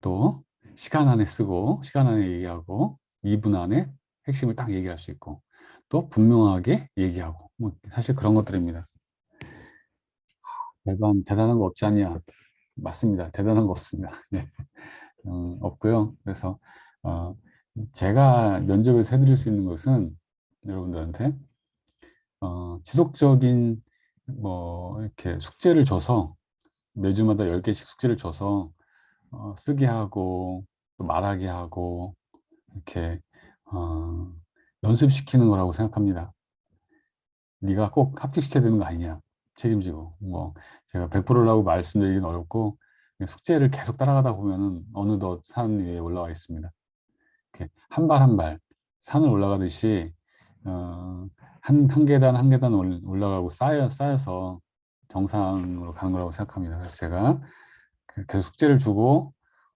또 시간 안에 쓰고 시간 안에 얘기하고 2분 안에 핵심을 딱 얘기할 수 있고 또 분명하게 얘기하고 뭐 사실 그런 것들입니다. 별반 대단한 거 없지 않냐? 맞습니다. 대단한 거 없습니다. 네. 없고요. 그래서 어, 제가 면접에서 해드릴 수 있는 것은 여러분들한테 지속적인 뭐 이렇게 숙제를 줘서 매주마다 10개씩 숙제를 줘서 쓰게 하고 또 말하게 하고 이렇게 어, 연습시키는 거라고 생각합니다. 네가 꼭 합격시켜야 되는 거 아니냐, 책임지고. 뭐 제가 100%라고 말씀드리긴 어렵고 그냥 숙제를 계속 따라가다 보면은 어느덧 산 위에 올라와 있습니다. 이렇게 한 발 한 발 산을 올라가듯이 한 계단 한 계단 올라가고 쌓여서 정상으로 가는 거라고 생각합니다. 그래서 제가 계속 숙제를 주고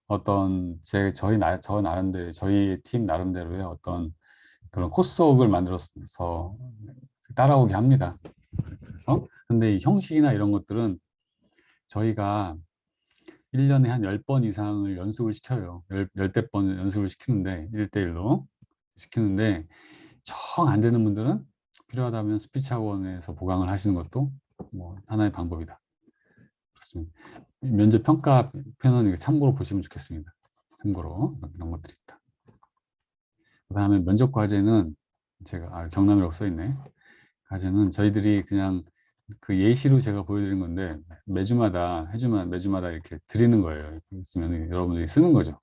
어떤 저 나름대로 저희 팀 나름대로의 어떤 그런 코스웍을 만들어서 따라오게 합니다. 그래서 근데 이 형식이나 이런 것들은 저희가 1년에 한 10번 이상을 연습을 시켜요. 열대 번 연습을 시키는데 1대1로 시키는데 정 안 되는 분들은 필요하다면 스피치 학원에서 보강을 하시는 것도 뭐 하나의 방법이다. 그렇습니다. 면접 평가 편은 참고로 보시면 좋겠습니다. 참고로 이런 것들이 있다. 그 다음에 면접 과제는 제가 경남이라고 써 있네. 과제는 저희들이 그냥 그 예시로 제가 보여드린 건데 매주마다 이렇게 드리는 거예요. 있으면 여러분들이 쓰는 거죠.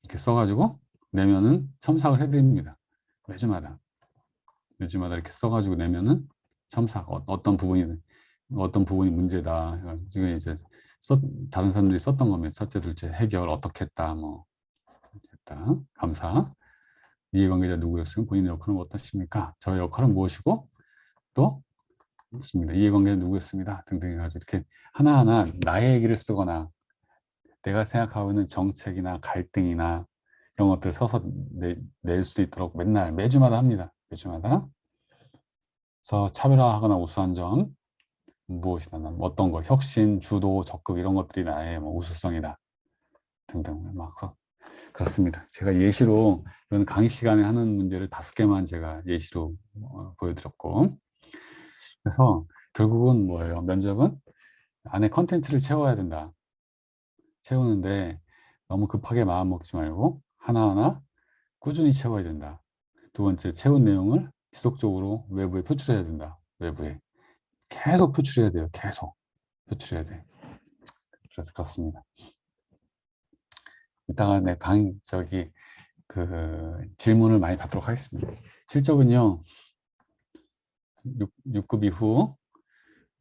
이렇게 써가지고 내면은 첨삭을 해드립니다. 매주마다 이렇게 써가지고 내면은 첨삭 어떤 부분이 문제다. 지금 이제 다른 사람들이 썼던 거면 첫째, 둘째 해결 어떻게 했다, 뭐 했다, 감사. 이해관계자 누구였으면 본인의 역할은 어떠십니까? 저의 역할은 무엇이고 또 있습니다. 이해관계자 누구였습니다. 등등 해가지고 이렇게 하나하나 나의 얘기를 쓰거나 내가 생각하고 있는 정책이나 갈등이나 이런 것들을 써서 낼 수 있도록 매주마다 합니다. 매주마다. 그래서 차별화하거나 우수한 점 무엇이다. 어떤 거 혁신, 주도, 적극 이런 것들이 나의 뭐 우수성이다. 등등 막 그렇습니다. 제가 예시로 이건 강의 시간에 하는 문제를 5개만 제가 예시로 보여드렸고 그래서 결국은 뭐예요? 면접은 안에 컨텐츠를 채워야 된다. 채우는데 너무 급하게 마음 먹지 말고 하나하나 꾸준히 채워야 된다. 두 번째, 채운 내용을 지속적으로 외부에 표출해야 된다. 외부에 계속 표출해야 돼요. 계속 표출해야 돼. 그래서 그렇습니다. 이따가 질문을 많이 받도록 하겠습니다. 실적은요, 6급 이후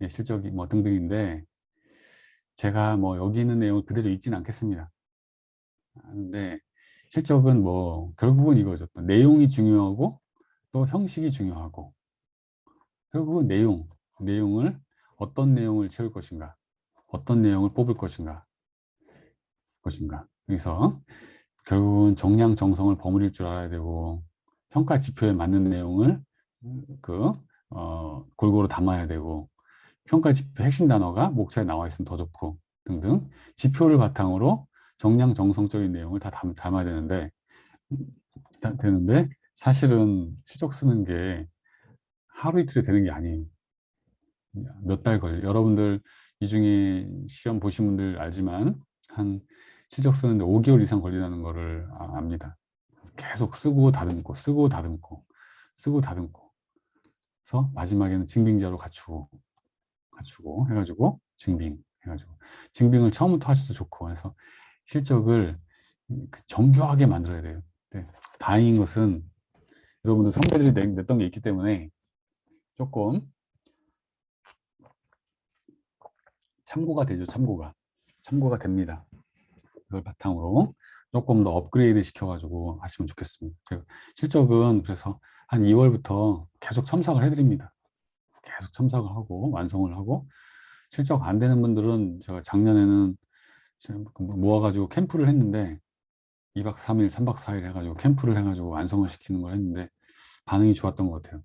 실적이 뭐 등등인데 제가 뭐 여기 있는 내용을 그대로 읽지는 않겠습니다. 근데 실적은 뭐 결국은 이거죠. 또 내용이 중요하고 또 형식이 중요하고 결국은 내용을 어떤 내용을 채울 것인가, 어떤 내용을 뽑을 것인가. 그래서 결국은 정량 정성을 버무릴 줄 알아야 되고 평가 지표에 맞는 내용을 골고루 담아야 되고 평가 지표 핵심 단어가 목차에 나와 있으면 더 좋고 등등 지표를 바탕으로 정량 정성적인 내용을 다 담아야 되는데 사실은 실적 쓰는 게 하루 이틀에 되는 게 아니에요. 몇 달 걸려요. 여러분들 이 중에 시험 보신 분들 알지만 한 실적 쓰는데 5개월 이상 걸린다는 거를 압니다. 계속 쓰고 다듬고 쓰고 다듬고 쓰고 다듬고 그래서 마지막에는 증빙자로 갖추고 해가지고 증빙을 처음부터 하셔도 좋고 해서 실적을 정교하게 만들어야 돼요. 네. 다행인 것은 여러분들 선배들이 냈던 게 있기 때문에 조금 참고가 되죠. 참고가 됩니다. 그걸 바탕으로 조금 더 업그레이드 시켜가지고 하시면 좋겠습니다. 제가 실적은 그래서 한 2월부터 계속 첨삭을 해드립니다. 계속 첨삭을 하고 완성을 하고 실적 안 되는 분들은 제가 작년에는 모아가지고 캠프를 했는데 2박 3일, 3박 4일 해가지고 캠프를 해가지고 완성을 시키는 걸 했는데 반응이 좋았던 것 같아요.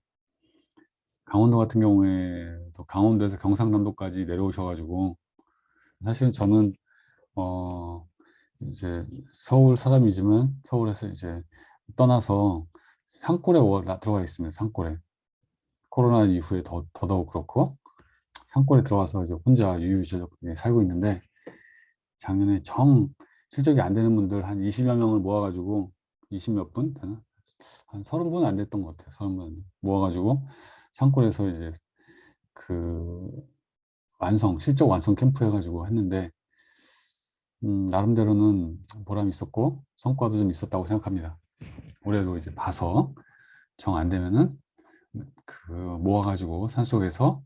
강원도 같은 경우에 강원도에서 경상남도까지 내려오셔가지고 사실은 저는 어, 이제 서울 사람이지만 서울에서 이제 떠나서 산골에 들어가 있습니다. 산골에. 코로나 이후에 더더욱 그렇고 산골에 들어와서 이제 혼자 유유자적하게 살고 있는데 작년에 실적이 안 되는 분들 한 20여 명을 모아가지고 20몇 분 되나? 한 30분 안 됐던 것 같아요. 30분 모아가지고 산골에서 이제 그 실적 완성 캠프 해가지고 했는데 나름대로는 보람이 있었고 성과도 좀 있었다고 생각합니다. 올해도 이제 봐서 정 안 되면은 모아가지고 산속에서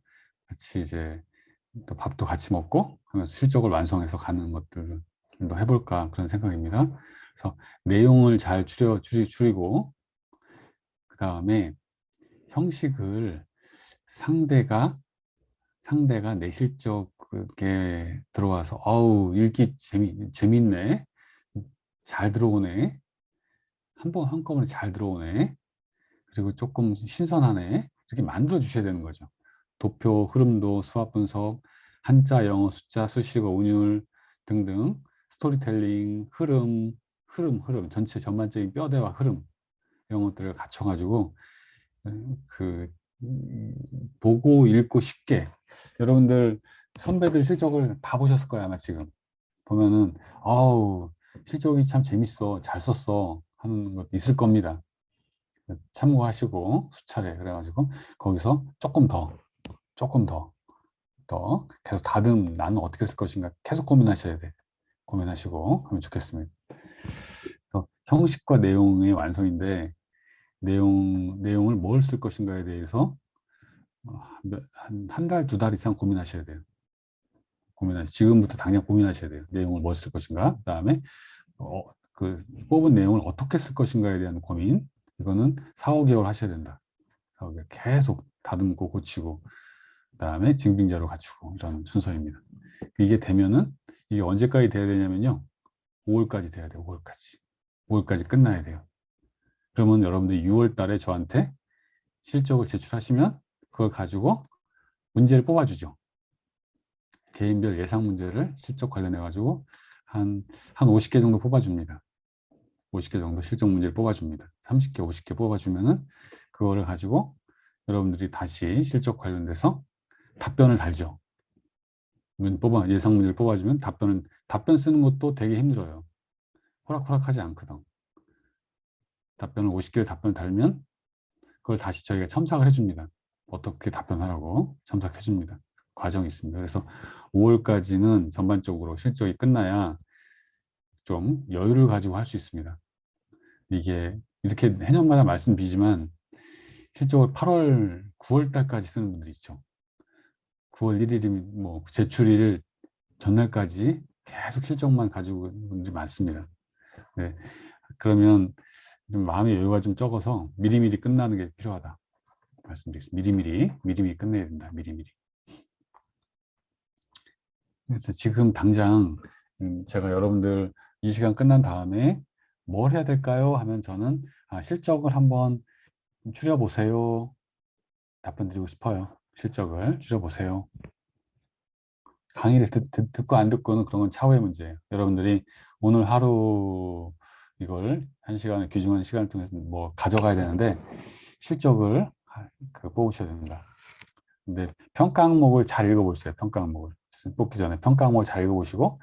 같이 이제 또 밥도 같이 먹고 하면서 실적을 완성해서 가는 것들도 해볼까 그런 생각입니다. 그래서 내용을 잘 줄이고 그 다음에 형식을 상대가 내 실적에 들어와서 어우 읽기 재밌네, 잘 들어오네, 한꺼번에 잘 들어오네, 그리고 조금 신선하네, 이렇게 만들어 주셔야 되는 거죠. 도표, 흐름도, 수학 분석, 한자, 영어, 숫자, 수식어, 운율 등등 스토리텔링, 흐름 전체 전반적인 뼈대와 흐름 이런 것들을 갖춰가지고 그 보고 읽고 쉽게 여러분들 선배들 실적을 다 보셨을 거예요. 아마 지금 보면은 아우 실적이 참 재밌어, 잘 썼어 하는 것 있을 겁니다. 참고하시고 수차례 그래가지고 거기서 조금 더 계속 나는 어떻게 쓸 것인가 계속 고민하셔야 돼. 고민하시고 하면 좋겠습니다. 그래서 형식과 내용의 완성인데 내용을 뭘 쓸 것인가에 대해서 한 달, 두 달 이상 고민하셔야 돼요. 지금부터 당장 고민하셔야 돼요. 내용을 뭘 쓸 것인가. 그다음에 어, 그 뽑은 내용을 어떻게 쓸 것인가에 대한 고민. 이거는 4, 5개월 하셔야 된다. 4, 5개월 계속 다듬고 고치고 그다음에 증빙자료 갖추고 이런 순서입니다. 이게 되면은 이게 언제까지 돼야 되냐면요. 5월까지 돼야 돼요. 5월까지. 5월까지 끝나야 돼요. 그러면 여러분들이 6월 달에 저한테 실적을 제출하시면 그걸 가지고 문제를 뽑아주죠. 개인별 예상 문제를 실적 관련해 가지고 한 50개 정도 뽑아줍니다. 50개 정도 실적 문제를 뽑아줍니다. 30개, 50개 뽑아주면은 그거를 가지고 여러분들이 다시 실적 관련돼서 답변을 달죠. 예상 문제를 뽑아주면 답변 쓰는 것도 되게 힘들어요. 호락호락하지 않거든. 답변을 50개를 답변을 달면 그걸 다시 저희가 첨삭을 해줍니다. 어떻게 답변하라고 첨삭해줍니다. 과정이 있습니다. 그래서 5월까지는 전반적으로 실적이 끝나야 좀 여유를 가지고 할 수 있습니다. 이게 이렇게 해년마다 말씀드리지만 실적을 8월, 9월 달까지 쓰는 분들이 있죠. 9월 1일이면 뭐 제출일 전날까지 계속 실적만 가지고 있는 분들이 많습니다. 네. 그러면 좀 마음의 여유가 좀 적어서 미리미리 끝나는 게 필요하다 말씀드리겠습니다. 미리미리 끝내야 된다. 미리미리. 그래서 지금 당장 제가 여러분들 이 시간 끝난 다음에 뭘 해야 될까요? 하면 저는 실적을 한번 줄여보세요. 답변 드리고 싶어요. 실적을 줄여보세요. 강의를 듣고 안 듣고는 그런 건 차후의 문제예요. 여러분들이 오늘 하루 이걸 1시간을 귀중한 시간을 통해서 뭐 가져가야 되는데 실적을 뽑으셔야 됩니다. 근데 평가 항목을 잘 읽어보세요. 평가 항목을 뽑기 전에 평가 항목을 잘 읽어보시고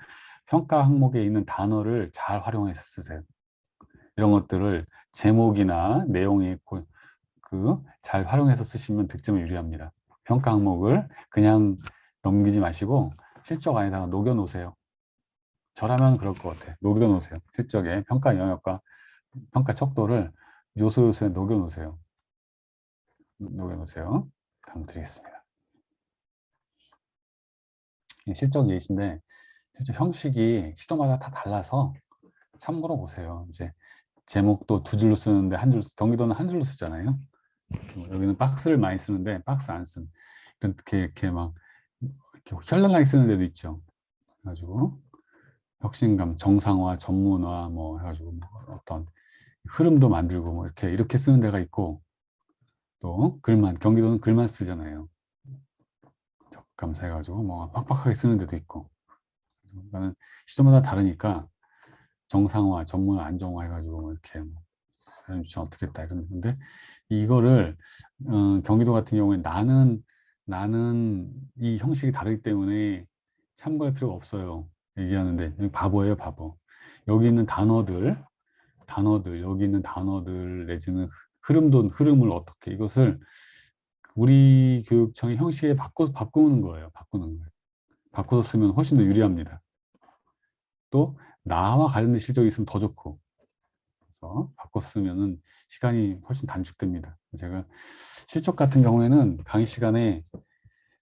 평가 항목에 있는 단어를 잘 활용해서 쓰세요. 이런 것들을 제목이나 내용이 잘 활용해서 쓰시면 득점에 유리합니다. 평가 항목을 그냥 넘기지 마시고 실적 안에다가 녹여 놓으세요. 저라면 그럴 것 같아요. 녹여 놓으세요. 실적에 평가 영역과 평가 척도를 요소요소에 녹여 놓으세요. 다음 드리겠습니다. 실적 예시인데 실제 형식이 시도마다 다 달라서 참고로 보세요. 이제 제목도 두 줄로 쓰는데 경기도는 한 줄로 쓰잖아요. 여기는 박스를 많이 쓰는데 박스 안 쓴. 이렇게 막 이렇게 현란하게 쓰는 데도 있죠. 그래가지고 혁신감, 정상화, 전문화 뭐 해가지고 뭐 어떤 흐름도 만들고 뭐 이렇게 쓰는 데가 있고 또 경기도는 글만 쓰잖아요. 적감사 해가지고 뭐 빡빡하게 쓰는 데도 있고 그러니까 시도마다 다르니까 정상화, 전문화, 안정화 해가지고 이렇게 좀 어떻게 했다 이러는데 이거를 경기도 같은 경우에 나는 이 형식이 다르기 때문에 참고할 필요가 없어요. 얘기하는데 바보예요, 바보. 여기 있는 단어들 여기 있는 단어들 내지는 흐름을 어떻게 이것을 우리 교육청의 형식에 바꾸는 거예요. 바꾸는 거예요. 바꿔서 쓰면 훨씬 더 유리합니다. 또 나와 관련된 실적이 있으면 더 좋고 그래서 바꿔 쓰면은 시간이 훨씬 단축됩니다. 제가 실적 같은 경우에는 강의 시간에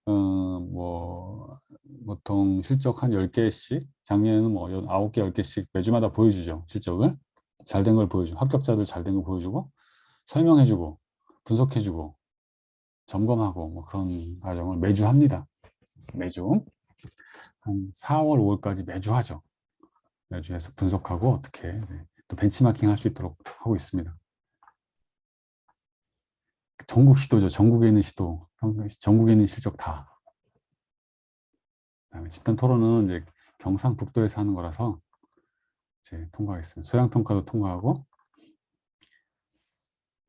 뭐 보통 실적 한 10개씩 작년에는 뭐 9개, 10개씩 매주마다 보여주죠. 실적을 잘 된 걸 보여주고 합격자들 잘 된 걸 보여주고 설명해주고 분석해주고 점검하고 뭐 그런 과정을 매주 합니다. 매주 한 4월, 5월까지 매주 하죠. 매주 해서 분석하고 어떻게 또 벤치마킹 할 수 있도록 하고 있습니다. 전국 시도죠. 전국에 있는 시도, 전국에 있는 실적 다. 그다음에 집단 토론은 이제 경상북도에서 하는 거라서 이제 통과하겠습니다. 소양평가도 통과하고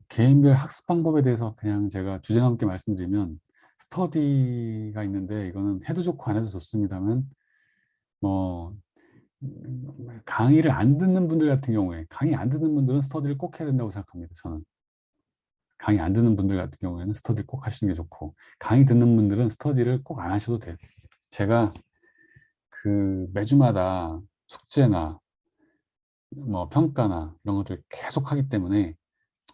개인별 학습 방법에 대해서 그냥 제가 주제넘게 말씀드리면 스터디가 있는데 이거는 해도 좋고 안 해도 좋습니다만 뭐 강의를 안 듣는 분들 같은 경우에 강의 안 듣는 분들은 스터디를 꼭 해야 된다고 생각합니다. 저는 강의 안 듣는 분들 같은 경우에는 스터디를 꼭 하시는 게 좋고 강의 듣는 분들은 스터디를 꼭 안 하셔도 돼요. 제가 그 매주마다 숙제나 뭐 평가나 이런 것들 계속 하기 때문에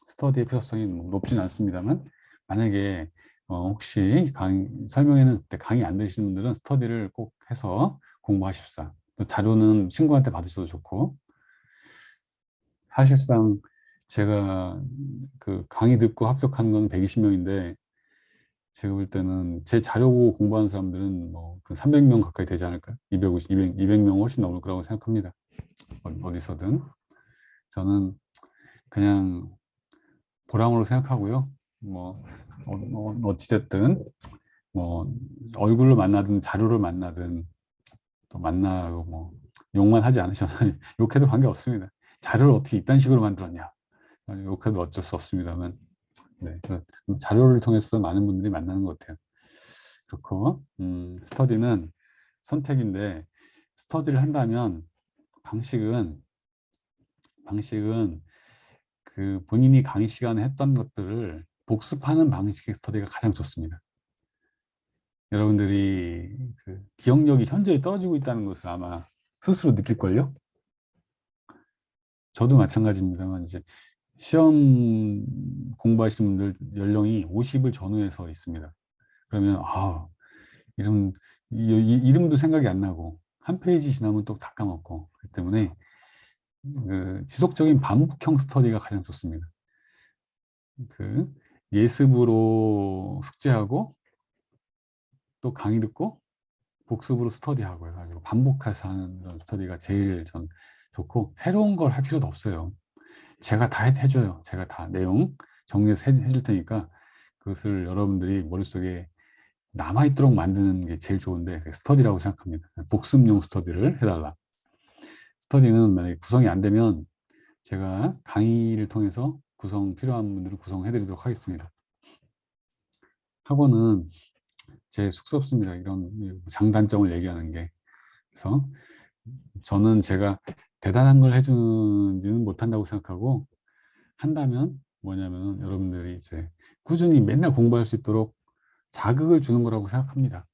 스터디의 필요성이 높지는 않습니다만 만약에 혹시 설명회는 그때 강의 안 들으시는 분들은 스터디를 꼭 해서 공부하십사. 또 자료는 친구한테 받으셔도 좋고 사실상 제가 그 강의 듣고 합격한 건 120명인데 제가 볼 때는 제 자료 보고 공부하는 사람들은 뭐 그 300명 가까이 되지 않을까요? 250, 200명 훨씬 넘을 거라고 생각합니다. 어디서든. 저는 그냥 보람으로 생각하고요. 어찌됐든, 뭐, 얼굴로 만나든 자료를 만나든 또 만나고 뭐, 욕만 하지 않으셔도 욕해도 관계없습니다. 자료를 어떻게 이딴 식으로 만들었냐. 욕해도 어쩔 수 없습니다만. 네, 자료를 통해서 많은 분들이 만나는 것 같아요. 그렇고, 스터디는 선택인데, 스터디를 한다면 방식은 그 본인이 강의 시간에 했던 것들을 복습하는 방식의 스터디가 가장 좋습니다. 여러분들이 그 기억력이 현저히 떨어지고 있다는 것을 아마 스스로 느낄걸요? 저도 마찬가지입니다만 이제 시험 공부하시는 분들 연령이 50을 전후해서 있습니다. 그러면 이름도 생각이 안 나고 한 페이지 지나면 또 다 까먹고 그렇기 때문에 그 지속적인 반복형 스터디가 가장 좋습니다. 그 예습으로 숙제하고 또 강의 듣고 복습으로 스터디하고 해가지고 반복해서 하는 그런 스터디가 제일 전 좋고 새로운 걸 할 필요도 없어요. 제가 다 해줘요. 제가 다 내용 정리해서 해줄 테니까 그것을 여러분들이 머릿속에 남아있도록 만드는 게 제일 좋은데 스터디라고 생각합니다. 복습용 스터디를 해달라. 스터디는 만약에 구성이 안 되면 제가 강의를 통해서 필요한 분들은 구성해드리도록 하겠습니다. 학원은 제 숙소없습니다. 이런 장단점을 얘기하는 게. 그래서 저는 제가 대단한 걸 해주지는 못한다고 생각하고 한다면 뭐냐면 여러분들이 이제 꾸준히 맨날 공부할 수 있도록 자극을 주는 거라고 생각합니다.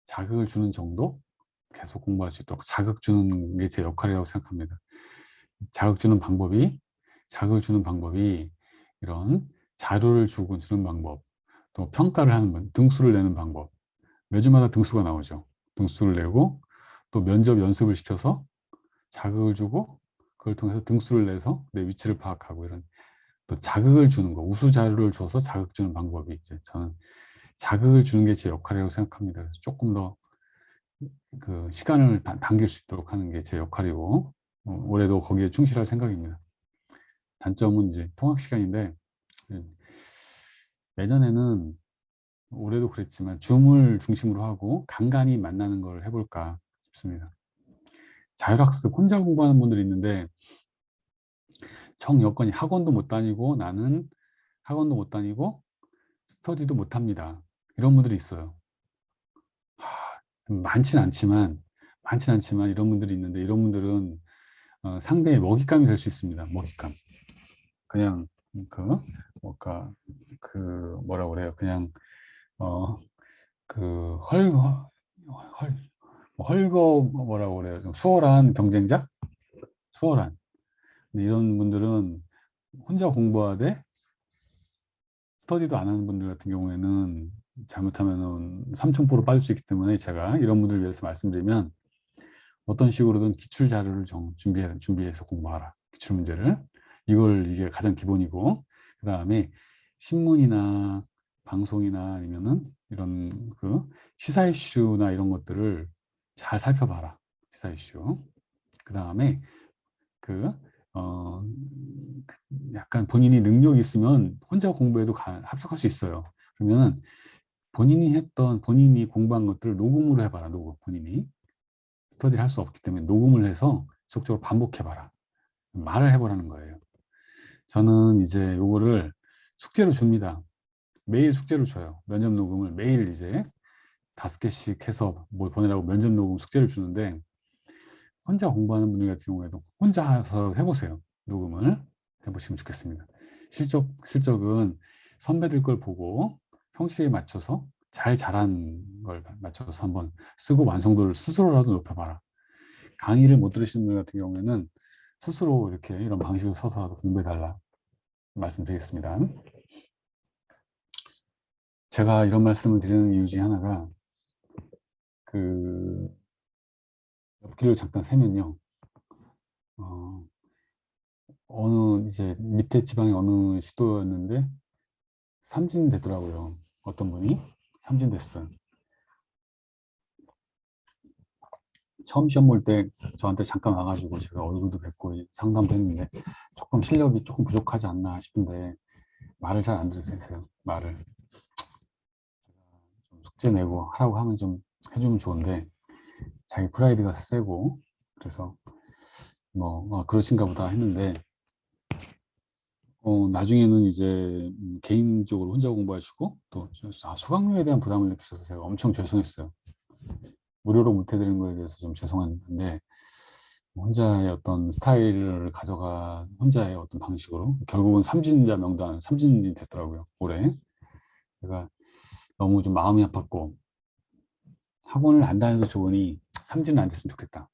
자극을 주는 정도? 계속 공부할 수 있도록 자극 주는 게 제 역할이라고 생각합니다. 자극을 주는 방법이 이런 자료를 주는 방법, 또 평가를 하는 방, 등수를 내는 방법. 매주마다 등수가 나오죠. 등수를 내고 또 면접 연습을 시켜서 자극을 주고 그걸 통해서 등수를 내서 내 위치를 파악하고 이런 또 자극을 주는 거, 우수 자료를 줘서 자극 주는 방법이 이제 저는 자극을 주는 게 제 역할이라고 생각합니다. 그래서 조금 더 그 시간을 당길 수 있도록 하는 게 제 역할이고 올해도 거기에 충실할 생각입니다. 단점은 이제 통학 시간인데 예전에는 올해도 그랬지만 줌을 중심으로 하고 간간히 만나는 걸 해볼까 싶습니다. 자율학습 혼자 공부하는 분들이 있는데 정 여건이 학원도 못 다니고 나는 학원도 못 다니고 스터디도 못 합니다. 이런 분들이 있어요. 많진 않지만 이런 분들이 있는데 이런 분들은 상대의 먹잇감이 될 수 있습니다. 먹잇감. 그냥 그 뭐랄까 그 뭐라 그래요? 그냥 그 헐거 뭐라고 그래요? 좀 수월한 경쟁자? 수월한. 근데 이런 분들은 혼자 공부하되 스터디도 안 하는 분들 같은 경우에는 잘못하면은 삼천포로 빠질 수 있기 때문에 제가 이런 분들을 위해서 말씀드리면 어떤 식으로든 기출 자료를 준비해서 공부하라. 기출 문제를. 이게 가장 기본이고, 그 다음에 신문이나 방송이나 아니면은 이런 그 시사 이슈나 이런 것들을 잘 살펴봐라. 시사 이슈. 그 다음에 그, 어, 약간 본인이 능력이 있으면 혼자 공부해도 합격할 수 있어요. 그러면 본인이 공부한 것들을 녹음으로 해봐라. 녹음, 본인이. 스터디를 할 수 없기 때문에 녹음을 해서 지속적으로 반복해봐라. 말을 해보라는 거예요. 저는 이제 요거를 숙제로 줍니다. 매일 숙제로 줘요. 면접 녹음을 매일 이제 5개씩 해서 뭐 보내라고 면접 녹음 숙제를 주는데 혼자 공부하는 분들 같은 경우에도 혼자서 해보세요. 녹음을 해보시면 좋겠습니다. 실적은 선배들 걸 보고 형식에 맞춰서 잘한 걸 맞춰서 한번 쓰고 완성도를 스스로라도 높여봐라. 강의를 못 들으시는 분 같은 경우에는 스스로 이렇게 이런 방식을 써서라도 공부해달라 말씀드리겠습니다. 제가 이런 말씀을 드리는 이유 중에 하나가 그 옆길을 잠깐 세면요. 어느 이제 밑에 지방의 어느 시도였는데 삼진되더라고요. 어떤 분이 삼진됐어요. 처음 시험 볼 때 저한테 잠깐 와가지고 제가 얼굴도 뵙고 상담도 했는데 조금 실력이 조금 부족하지 않나 싶은데 말을 잘 안 들으세요. 말을 좀 숙제 내고 하라고 하면 좀 해주면 좋은데 자기 프라이드가 세고 그래서 뭐 그러신가 보다 했는데 나중에는 이제 개인적으로 혼자 공부하시고 또 수강료에 대한 부담을 느끼셔서 제가 엄청 죄송했어요. 무료로 못 해드리는 거에 대해서 좀 죄송한데 혼자의 어떤 스타일을 가져가 혼자의 어떤 방식으로 결국은 삼진자 명단 삼진이 됐더라고요. 올해 제가 너무 좀 마음이 아팠고 학원을 안 다녀서 좋으니 삼진은 안 됐으면 좋겠다.